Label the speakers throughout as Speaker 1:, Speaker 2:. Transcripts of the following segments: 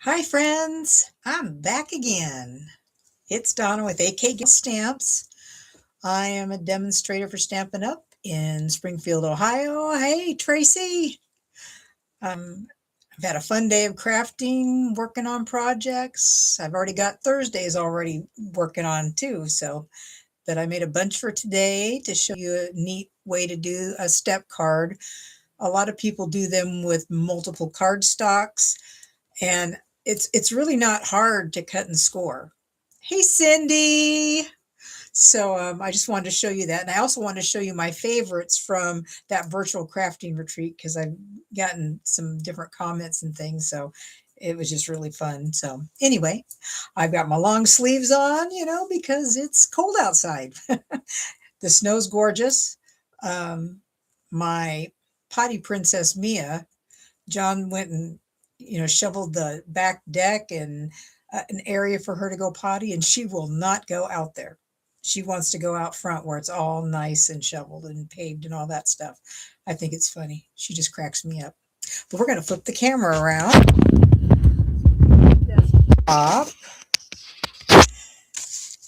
Speaker 1: Hi friends, I'm back again. It's Donna with AK Stamps. I am a demonstrator for Stampin' Up! In Springfield, Ohio. Hey Tracy! I've had a fun day of crafting, working on projects. I've already got Thursdays already working on too, but I made a bunch for today to show you a neat way to do a step card. A lot of people do them with multiple cardstocks, and it's really not hard to cut and score. Hey Cindy! I just wanted to show you that, and I also wanted to show you my favorites from that virtual crafting retreat because I've gotten some different comments and things, so it was just really fun. So anyway, I've got my long sleeves on, because it's cold outside. The snow's gorgeous. Um, my potty princess Mia, John went and shoveled the back deck and an area for her to go potty, and she will not go out there. She wants to go out front where it's all nice and shoveled and paved and all that stuff. I think it's funny. She just cracks me up. But we're going to flip the camera around. Up.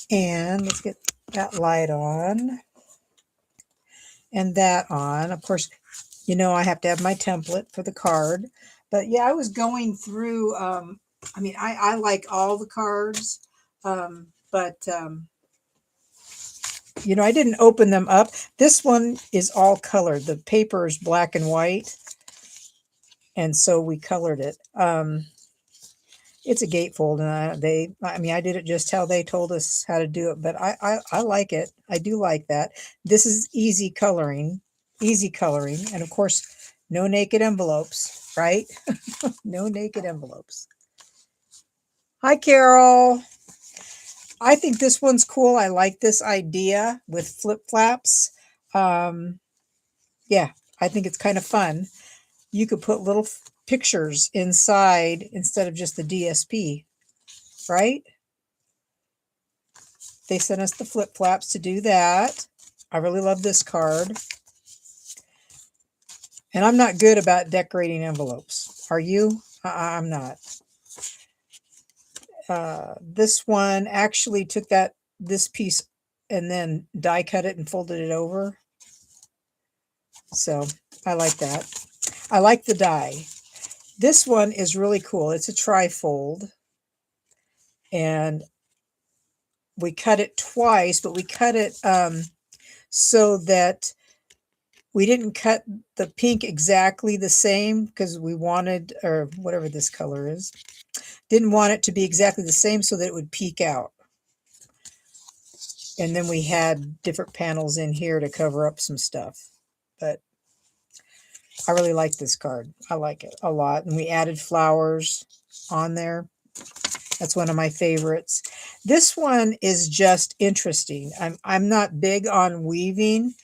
Speaker 1: And let's get that light on and that on. Of course, I have to have my template for the card. But yeah, I was going through, I like all the cards, but I didn't open them up. This one is all colored. The paper is black and white, and so we colored it. It's a gatefold, and I did it just how they told us how to do it, but I like it. I do like that. This is easy coloring, and of course, no naked envelopes, right? No naked envelopes. Hi, Carol. I think this one's cool. I like this idea with flip flaps. Yeah, I think it's kind of fun. You could put little pictures inside instead of just the DSP, right? They sent us the flip flaps to do that. I really love this card. And I'm not good about decorating envelopes. Are you? I'm not. This one actually took this piece and then die cut it and folded it over. So I like that. I like the die. This one is really cool. It's a trifold. And we cut it twice, but we cut it so that we didn't cut the pink exactly the same because we wanted, or whatever this color is, didn't want it to be exactly the same so that it would peek out. And then we had different panels in here to cover up some stuff. But I really like this card. I like it a lot. And we added flowers on there. That's one of my favorites. This one is just interesting. I'm not big on weaving,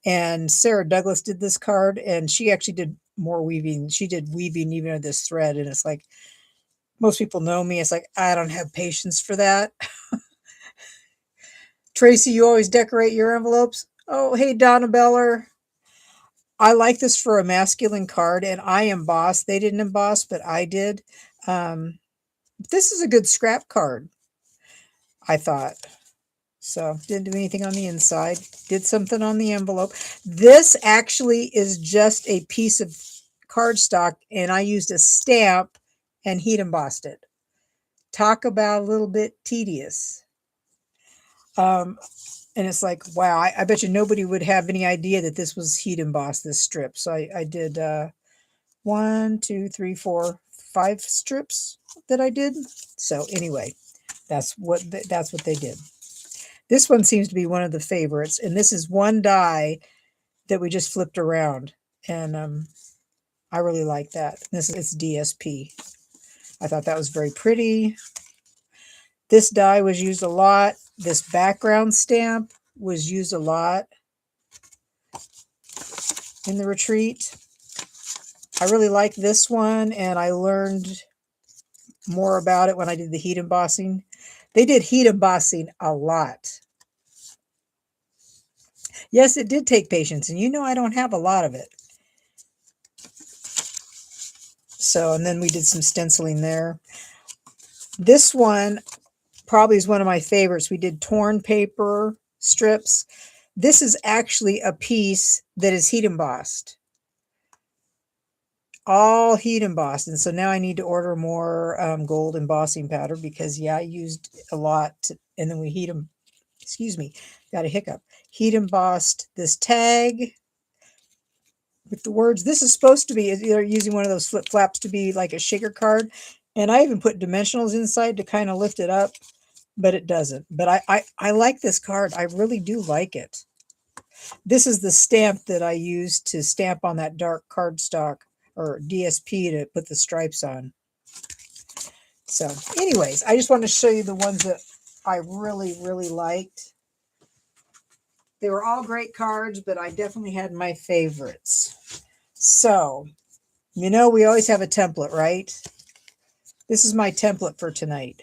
Speaker 1: and Sarah Douglas did this card, and she actually did more weaving. She did weaving even of this thread, and it's like, most people know me. It's like, I don't have patience for that. Tracy, you always decorate your envelopes? Oh, hey, Donna Beller. I like this for a masculine card, and I embossed. They didn't emboss, but I did. This is a good scrap card, I thought. So didn't do anything on the inside. Did something on the envelope. This actually is just a piece of cardstock, and I used a stamp and heat embossed it. Talk about a little bit tedious. And it's like, wow, I bet you nobody would have any idea that this was heat embossed, this strip. So I did 1, 2, 3, 4, 5 strips that I did. So anyway, that's what they did. This one seems to be one of the favorites, and this is one die that we just flipped around, and I really like that. It's DSP. I thought that was very pretty. This die was used a lot. This background stamp was used a lot in the retreat. I really like this one, and I learned more about it when I did the heat embossing. They did heat embossing a lot. Yes, it did take patience, and I don't have a lot of it. So, and then we did some stenciling there. This one probably is one of my favorites. We did torn paper strips. This is actually a piece that is heat embossed. All heat embossed. And so now I need to order more gold embossing powder because, yeah, I used a lot. And then we heat them. Excuse me, got a hiccup. Heat embossed this tag with the words. This is supposed to be, they're using one of those flip flaps to be like a shaker card. And I even put dimensionals inside to kind of lift it up, but it doesn't. But I like this card. I really do like it. This is the stamp that I used to stamp on that dark cardstock or DSP to put the stripes on. So anyways, I just want to show you the ones that I really, really liked. They were all great cards, but I definitely had my favorites. So, you know, we always have a template, right? This is my template for tonight.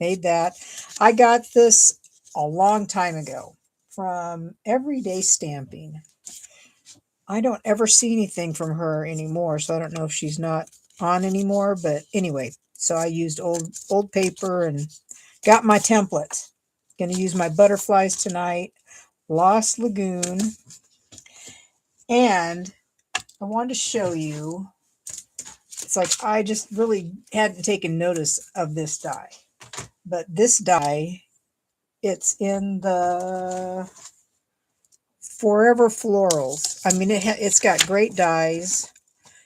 Speaker 1: Made that. I got this a long time ago from Everyday Stamping. I don't ever see anything from her anymore, so I don't know if she's not on anymore. But anyway, so I used old paper and got my template. Going to use my butterflies tonight. Lost Lagoon. And I wanted to show you, it's like I just really hadn't taken notice of this die. But this die, it's in the Forever Florals. I mean, it's got great dies.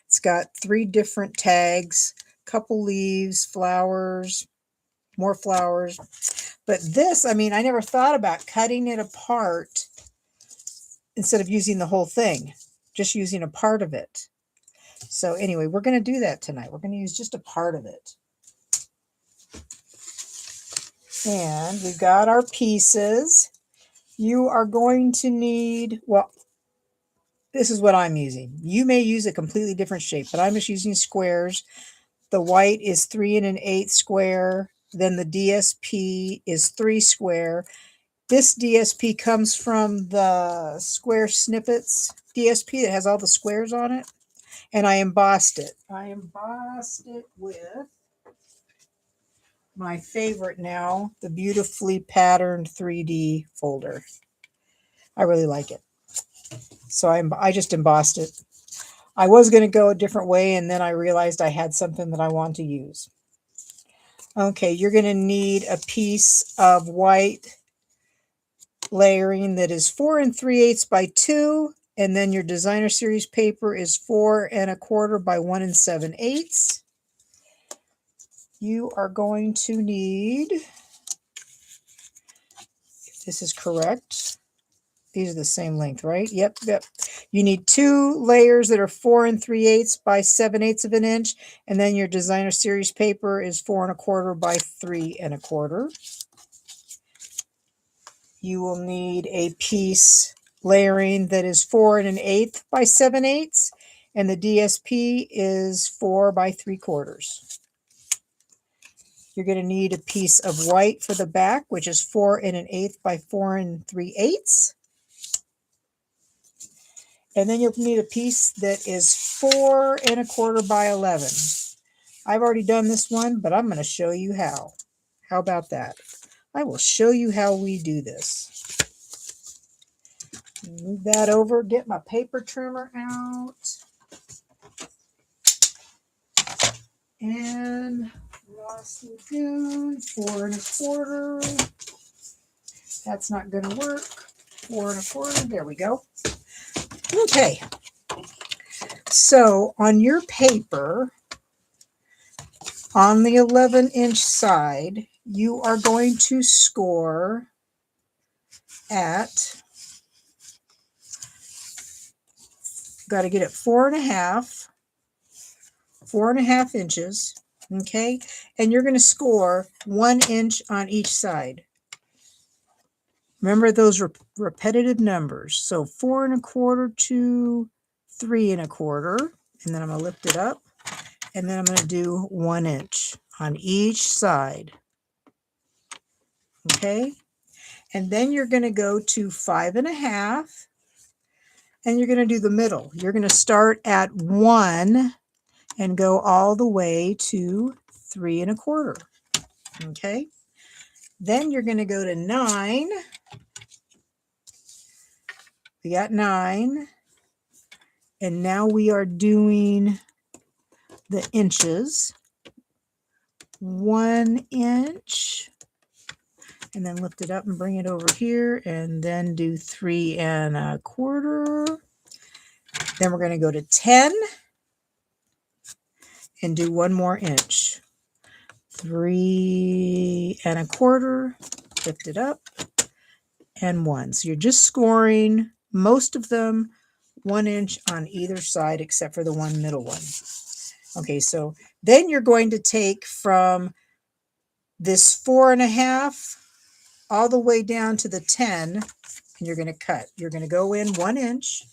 Speaker 1: It's got 3 different tags, couple leaves, flowers, more flowers. But this, I mean, I never thought about cutting it apart instead of using the whole thing, just using a part of it. So anyway, we're going to do that tonight. We're going to use just a part of it. And we've got our pieces. You are going to need, well, this is what I'm using. You may use a completely different shape, but I'm just using squares. The white is 3 1/8 square. Then the DSP is 3 square. This DSP comes from the Square Snippets DSP that has all the squares on it. And I embossed it. I embossed it with my favorite now, the beautifully patterned 3D folder. I really like it. So I just embossed it. I was going to go a different way, and then I realized I had something that I want to use. Okay, you're going to need a piece of white layering that is 4 3/8 by 2, and then your designer series paper is 4 1/4 by 1 7/8. You are going to need, if this is correct, these are the same length, right? Yep. You need 2 layers that are 4 3/8 by 7/8 of an inch, and then your designer series paper is 4 1/4 by 3 1/4. You will need a piece layering that is 4 1/8 by 7/8, and the DSP is 4 by 3/4. You're going to need a piece of white for the back, which is 4 1/8 by 4 3/8. And then you'll need a piece that is 4 1/4 by 11. I've already done this one, but I'm going to show you how. How about that? I will show you how we do this. Move that over, get my paper trimmer out. And Lost Lagoon, 4 1/4. That's not going to work. 4 1/4. There we go. Okay. So on your paper, on the 11-inch side, you are going to score at, got to get it 4.5, 4.5 inches. Okay. And you're going to score 1 inch on each side. Remember those repetitive numbers. So 4 1/4 to 3 1/4. And then I'm going to lift it up. And then I'm going to do 1 inch on each side. Okay. And then you're going to go to 5.5. And you're going to do the middle. You're going to start at 1 and go all the way to 3 1/4. Okay. Then you're going to go to 9. We got 9. And now we are doing the inches. 1 inch. And then lift it up and bring it over here. And then do 3 1/4. Then we're going to go to 10. And do 1 more inch. 3 1/4. Lift it up. And 1. So you're just scoring most of them 1 inch on either side except for the one middle one. Okay, so then you're going to take from this 4 1/2 all the way down to the 10, and you're going to cut. You're going to go in 1 inch.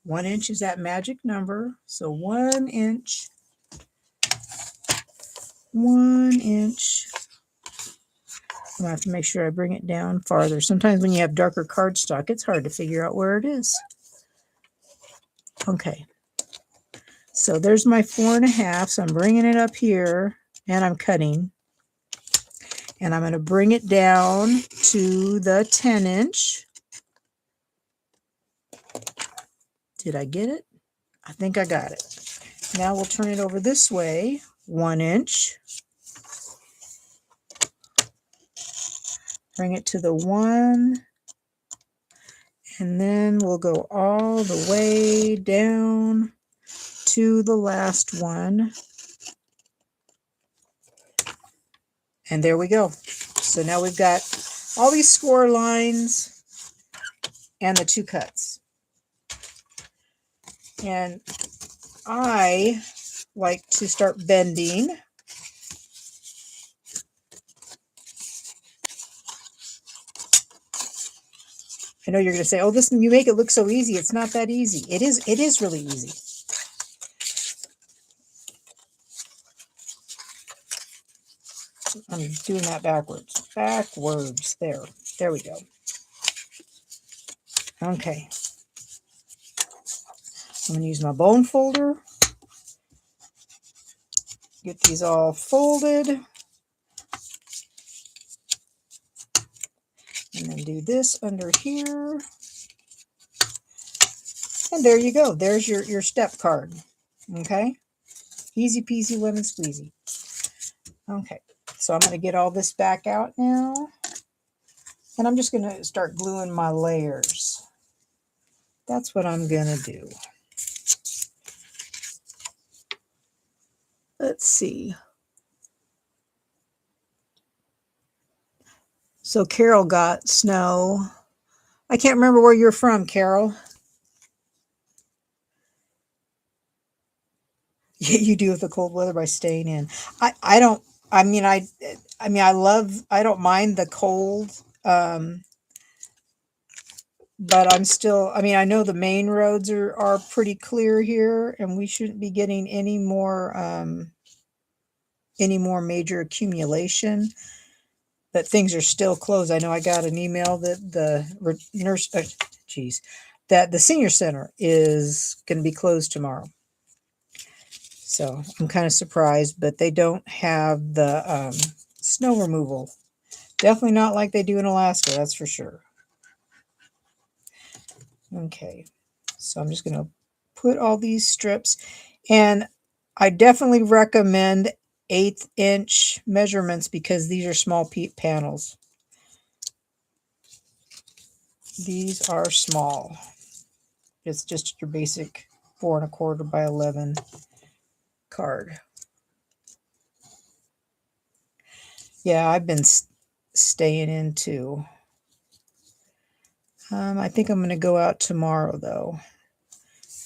Speaker 1: 1 inch is that magic number. So 1 inch. 1 inch. I'm going to have to make sure I bring it down farther. Sometimes when you have darker cardstock, it's hard to figure out where it is. Okay. So there's my 4 1/2. So I'm bringing it up here and I'm cutting. And I'm going to bring it down to the 10 inch. Did I get it? I think I got it. Now we'll turn it over this way. 1 inch. Bring it to the 1. And then we'll go all the way down to the last one. And there we go. So now we've got all these score lines and the 2 cuts. And I like to start bending. I know you're going to say, oh, this, you make it look so easy. It's not that easy. It is really easy. I'm doing that backwards. Backwards. There we go. Okay. I'm going to use my bone folder. Get these all folded. And then do this under here. And there you go. There's your step card. Okay. Easy peasy lemon squeezy. Okay. So I'm going to get all this back out now. And I'm just going to start gluing my layers. That's what I'm going to do. Let's see. So Carol got snow. I can't remember where you're from, Carol. You do with the cold weather by staying in. I don't. I mean I don't mind the cold. But I'm still, I know the main roads are pretty clear here, and we shouldn't be getting any more major accumulation. But things are still closed. I know I got an email that the nurse, that the senior center is going to be closed tomorrow. So I'm kind of surprised, but they don't have the snow removal. Definitely not like they do in Alaska, that's for sure. Okay, so I'm just going to put all these strips, and I definitely recommend 1/8 inch measurements because these are small panels. These are small. It's just your basic 4 1/4 by 11 card. Yeah, I've been staying in too. I think I'm going to go out tomorrow though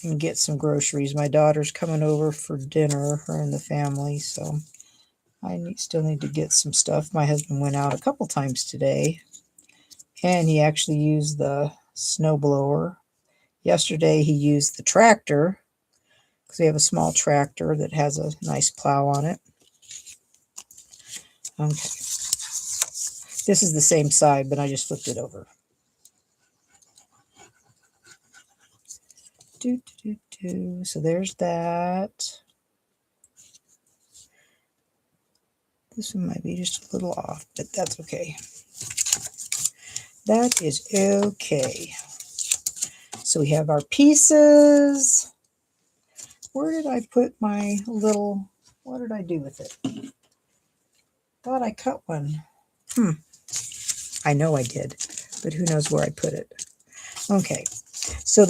Speaker 1: and get some groceries. My daughter's coming over for dinner, her and the family, so I still need to get some stuff. My husband went out a couple times today, and he actually used the snowblower. Yesterday he used the tractor, because we have a small tractor that has a nice plow on it. Okay. This is the same side, but I just flipped it over. So there's that. This one might be just a little off, but that's okay. That is okay. So we have our pieces. Where did I put my little, what did I do with it? Thought I cut one. I know I did, but who knows where I put it. Okay, so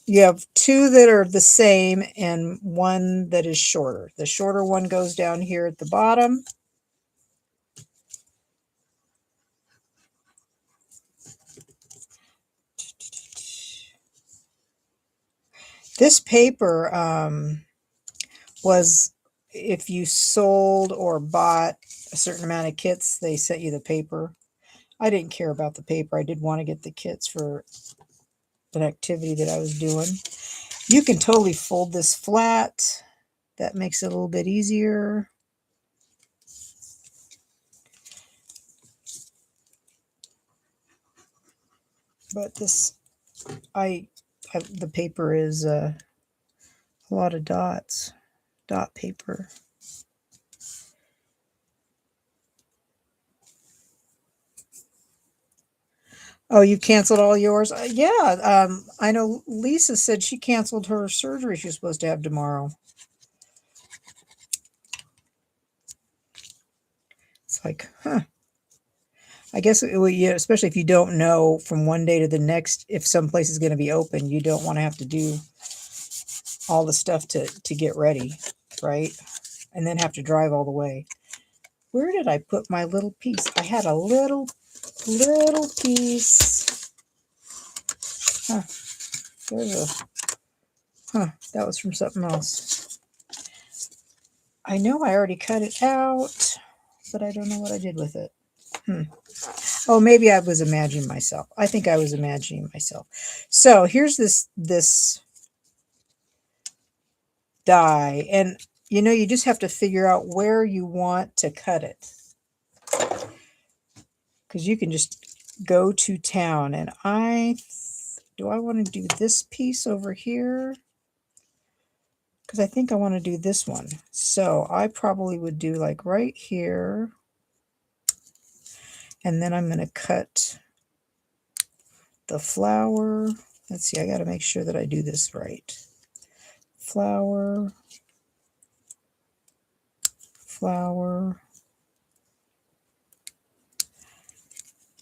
Speaker 1: you have two that are the same and one that is shorter. The shorter one goes down here at the bottom. This paper was, if you sold or bought a certain amount of kits, they sent you the paper. I didn't care about the paper. I did want to get the kits for an activity that I was doing. You can totally fold this flat. That makes it a little bit easier. But this, the paper is a lot of dots, dot paper. Oh, you canceled all yours? Yeah, I know Lisa said she canceled her surgery she was supposed to have tomorrow. It's like, huh. I guess, yeah, especially if you don't know from one day to the next if some place is going to be open, you don't want to have to do all the stuff to get ready, right? And then have to drive all the way. Where did I put my little piece? I had a little piece. Huh. There's that was from something else. I know I already cut it out, but I don't know what I did with it. Oh, maybe I was imagining myself. I think I was imagining myself. So here's this die, and you just have to figure out where you want to cut it, because you can just go to town. And do I want to do this piece over here? Because I think I want to do this one. So I probably would do like right here. And then I'm going to cut the flower. Let's see, I got to make sure that I do this right. Flower.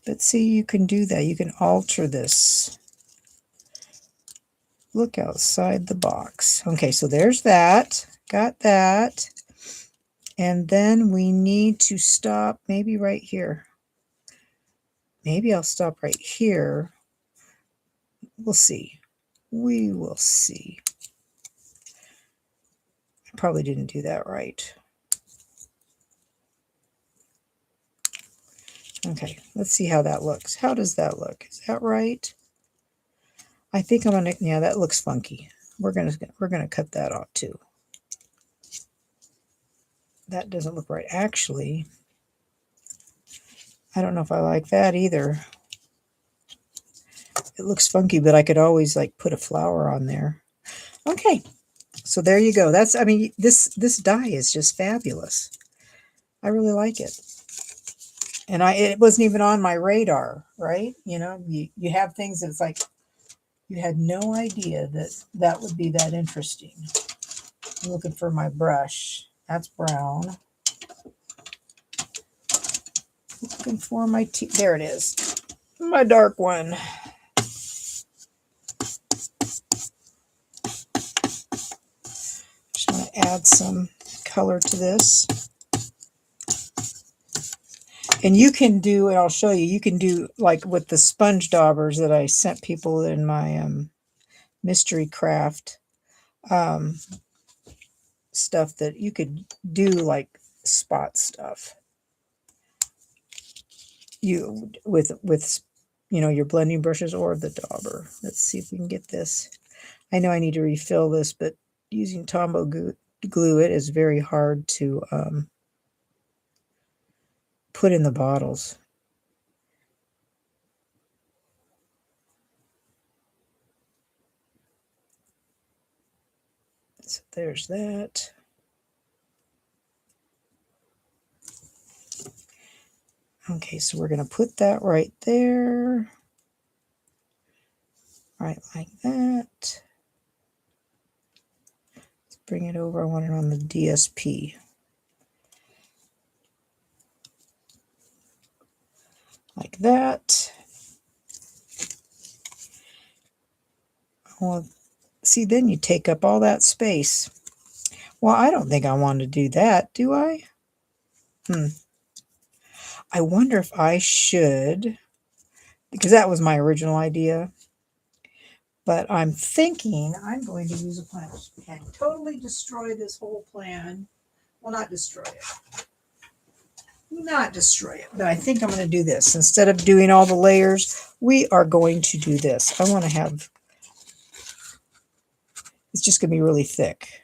Speaker 1: But see, you can do that. You can alter this. Look outside the box. Okay, so there's that. Got that. And then we need to stop maybe right here. Maybe I'll stop right here. We'll see. We will see. I probably didn't do that right. Okay, let's see how that looks. How does that look? Is that right? I think I'm gonna, yeah, that looks funky. We're gonna cut that off too. That doesn't look right. Actually, I don't know if I like that either. It looks funky, but I could always like put a flower on there. Okay, so there you go. That's, I mean, this die is just fabulous. I really like it. And it wasn't even on my radar, right? You have things that's like, you had no idea that would be that interesting. I'm looking for my brush. That's brown. Looking for my there it is. My dark one. Just want to add some color to this. And you can do, and I'll show you, you can do like with the sponge daubers that I sent people in my mystery craft stuff, that you could do like spot stuff. You with your blending brushes or the dauber. Let's see if we can get this. I know I need to refill this, but using Tombow glue, it is very hard to put in the bottles. So there's that. Okay, so we're going to put that right there. Right like that. Let's bring it over. I want it on the DSP. Like that. Well, see, then you take up all that space. Well, I don't think I want to do that, do I? I wonder if I should, because that was my original idea. But I'm thinking I'm going to use a punch and totally destroy this whole plan. Well, not destroy it. Not destroy it, but I think I'm going to do this. Instead of doing all the layers, we are going to do this. I want to have, it's just going to be really thick.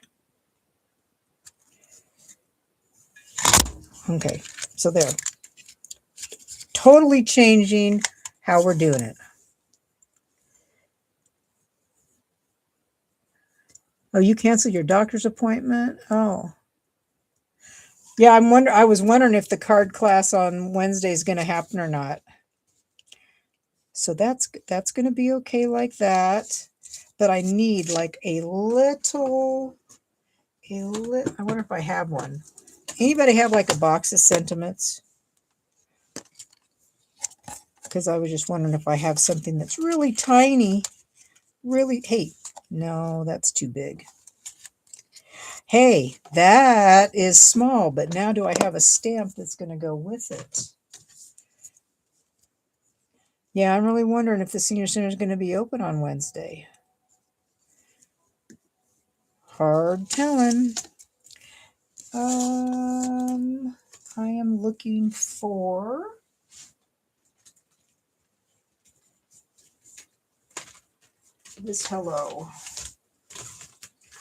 Speaker 1: Okay, so there. Totally changing how we're doing it. Oh, you canceled your doctor's appointment? Oh. Yeah, I was wondering if the card class on Wednesday is going to happen or not. So that's going to be okay like that. But I need like I wonder if I have one. Anybody have like a box of sentiments? Because I was just wondering if I have something that's really tiny. Really, hey, no, that's too big. Hey, that is small, but now do I have a stamp that's going to go with it? Yeah, I'm really wondering if the senior center is going to be open on Wednesday. Hard telling. I am looking for this hello.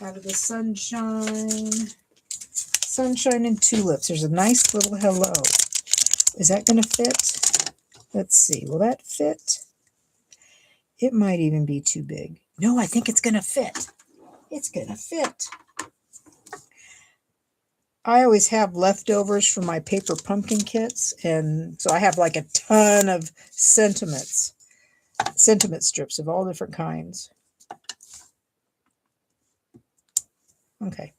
Speaker 1: Out of the sunshine and tulips. There's a nice little hello. Is that going to fit? Let's see. Will that fit? It might even be too big. No, I think it's going to fit. It's going to fit. I always have leftovers from my paper pumpkin kits, and so I have like a ton of sentiment strips of all different kinds. Okay.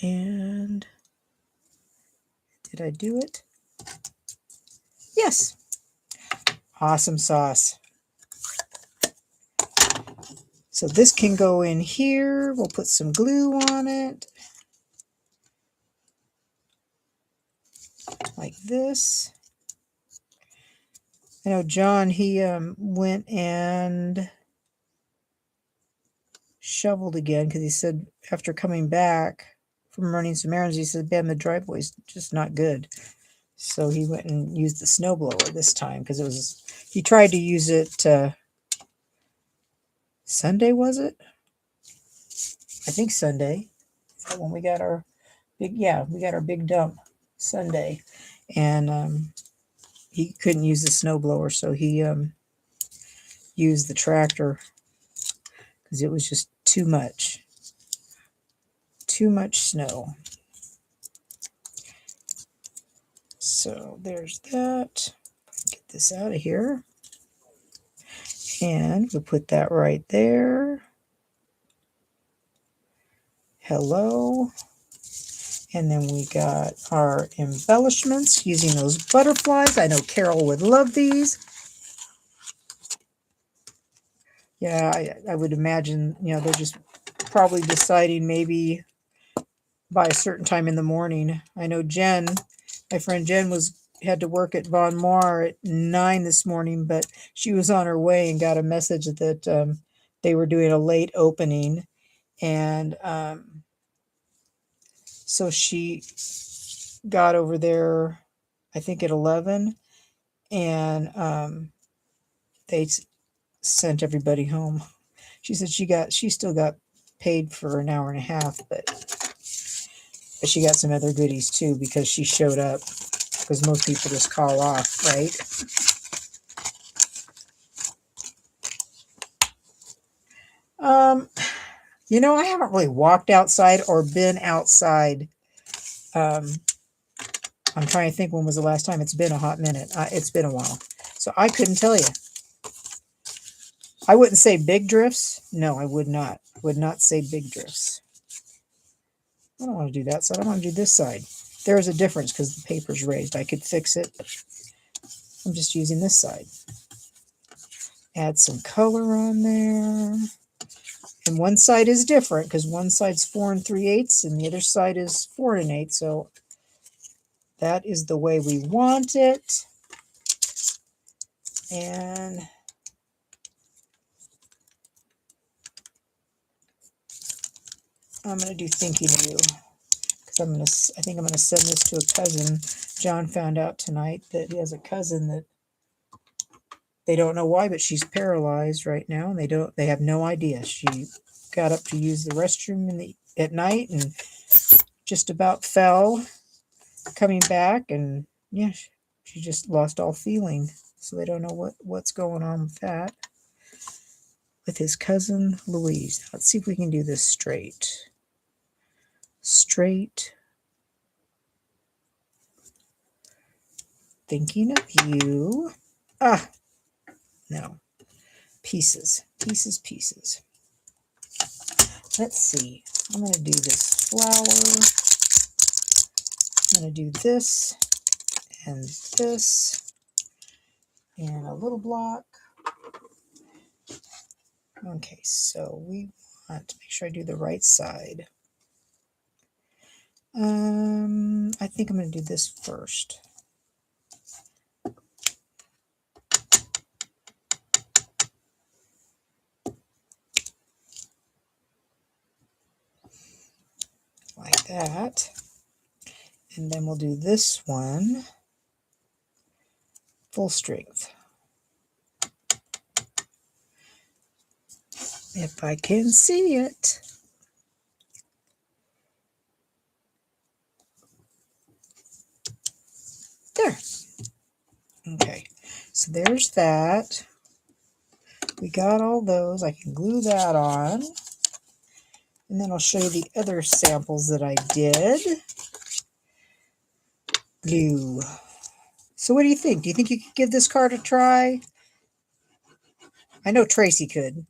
Speaker 1: And did I do it? Yes. Awesome sauce. So this can go in here. We'll put some glue on it. Like this. I know John, he went and shoveled again because he said after coming back from running some errands, he said, "Ben, the driveway's just not good." So he went and used the snowblower this time because he tried to use it Sunday, was it? I think Sunday. Is that when we got our big dump Sunday. And he couldn't use the snowblower, so he used the tractor because it was just too much snow. So there's that. Get this out of here. And we'll put that right there. Hello. And then we got our embellishments using those butterflies. I know Carol would love these. Yeah, I would imagine, they're just probably deciding maybe by a certain time in the morning. I know Jen, my friend Jen, had to work at Von Maur at 9 this morning, but she was on her way and got a message that they were doing a late opening. And so she got over there, I think at 11, and they sent everybody home. She said she still got paid for an hour and a half, but she got some other goodies too because she showed up, because most people just call off, right? You know, I haven't really walked outside or been outside. I'm trying to think when was the last time. It's been a hot minute. It's been a while. So I couldn't tell you. I wouldn't say big drifts. No, I would not. Would not say big drifts. I don't want to do that side. I want to do this side. There is a difference because the paper's raised. I could fix it. I'm just using this side. Add some color on there. And one side is different because one side's 4 3/8 and the other side is 4 1/8. So that is the way we want it. And I'm going to do thinking of you because I think I'm going to send this to a cousin. John found out tonight that he has a cousin that they don't know why, but she's paralyzed right now, and they have no idea. She got up to use the restroom at night and just about fell coming back, and yeah, she just lost all feeling. So they don't know what's going on with that. With his cousin Louise. Let's see if we can do this straight. Straight. Thinking of you. No. Pieces. Pieces, pieces. Let's see. I'm going to do this flower. I'm going to do this and this and a little block. Okay, so we want to make sure I do the right side. I think I'm going to do this first. Like that. And then we'll do this one full strength. If I can see it. There. Okay, so there's that. We got all those. I can glue that on. And then I'll show you the other samples that I did. Glue. So what do you think? Do you think you could give this card a try? I know Tracy could.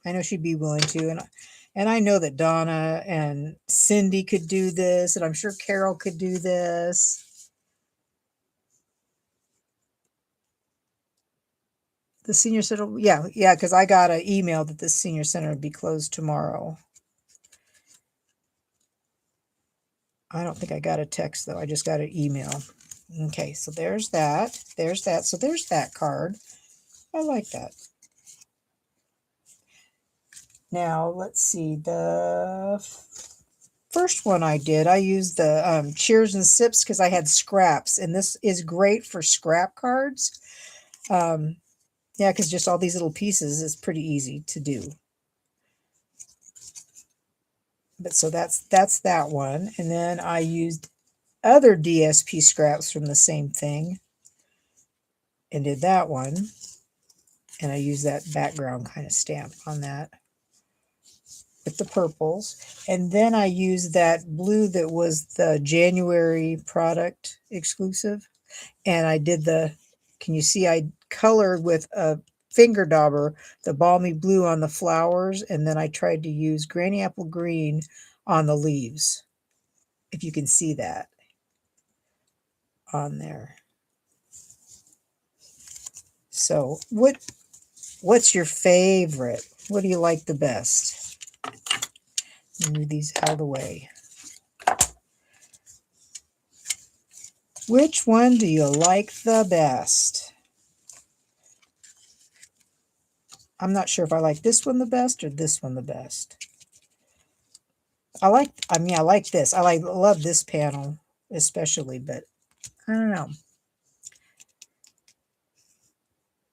Speaker 1: I know she'd be willing to. And I know that Donna and Cindy could do this. And I'm sure Carol could do this. The senior center, yeah, because I got an email that the senior center would be closed tomorrow. I don't think I got a text, though. I just got an email. Okay, so there's that. There's that. So there's that card. I like that. Now, let's see. The first one I did, I used the Cheers and Sips because I had scraps. And this is great for scrap cards. Yeah, because just all these little pieces is pretty easy to do. But so that's that one. And then I used other DSP scraps from the same thing and did that one. And I used that background kind of stamp on that with the purples. And then I used that blue that was the January product exclusive. And I did can you see I colored with a finger dauber the balmy blue on the flowers, and then I tried to use granny apple green on the leaves, if you can see that on there. So what's your favorite? What do you like the best? Move these out of the way. Which one do you like the best? I'm not sure if I like this one the best or this one the best. I like this. Love this panel especially, but I don't know.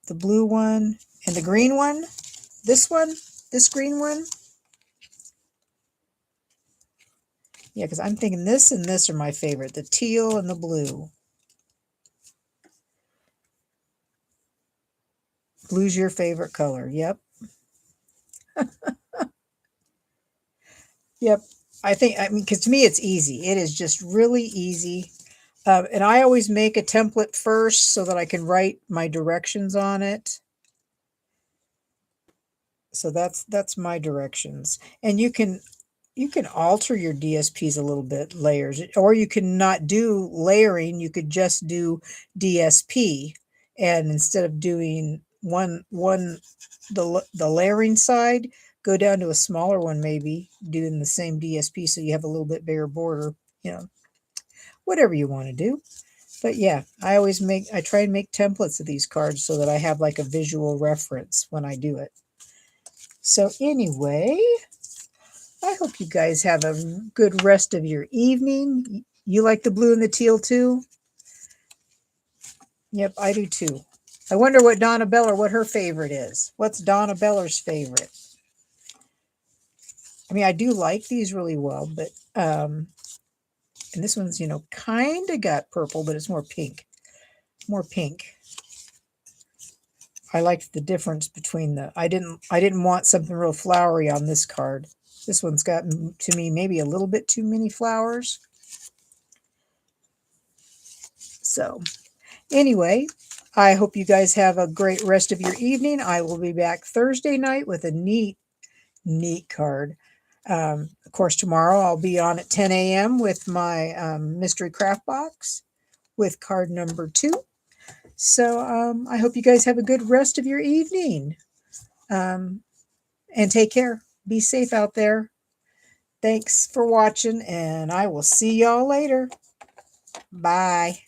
Speaker 1: The blue one and the green one. This green one. Yeah, because I'm thinking this and this are my favorite. The teal and the blue. Blue's your favorite color. Yep. Yep. I mean, because to me, it's easy. It is just really easy. And I always make a template first so that I can write my directions on it. So that's my directions. And you can alter your DSPs a little bit, layers, or you can not do layering, you could just do DSP. And instead of doing the layering side, go down to a smaller one, maybe doing the same DSP so you have a little bit bigger border, you know, whatever you want to do. But yeah, I try and make templates of these cards so that I have like a visual reference when I do it. So anyway, I hope you guys have a good rest of your evening. You like the blue and the teal too? Yep, I do too. I wonder what Donna Beller, what her favorite is. What's Donna Beller's favorite? I mean, I do like these really well, but and this one's, you know, kind of got purple, but it's more pink. More pink. I liked the difference between I didn't want something real flowery on this card. This one's got, to me, maybe a little bit too many flowers. So anyway, I hope you guys have a great rest of your evening. I will be back Thursday night with a neat card. Of course, tomorrow I'll be on at 10 a.m. with my mystery craft box with card number 2. So I hope you guys have a good rest of your evening. And take care. Be safe out there. Thanks for watching, and I will see y'all later. Bye.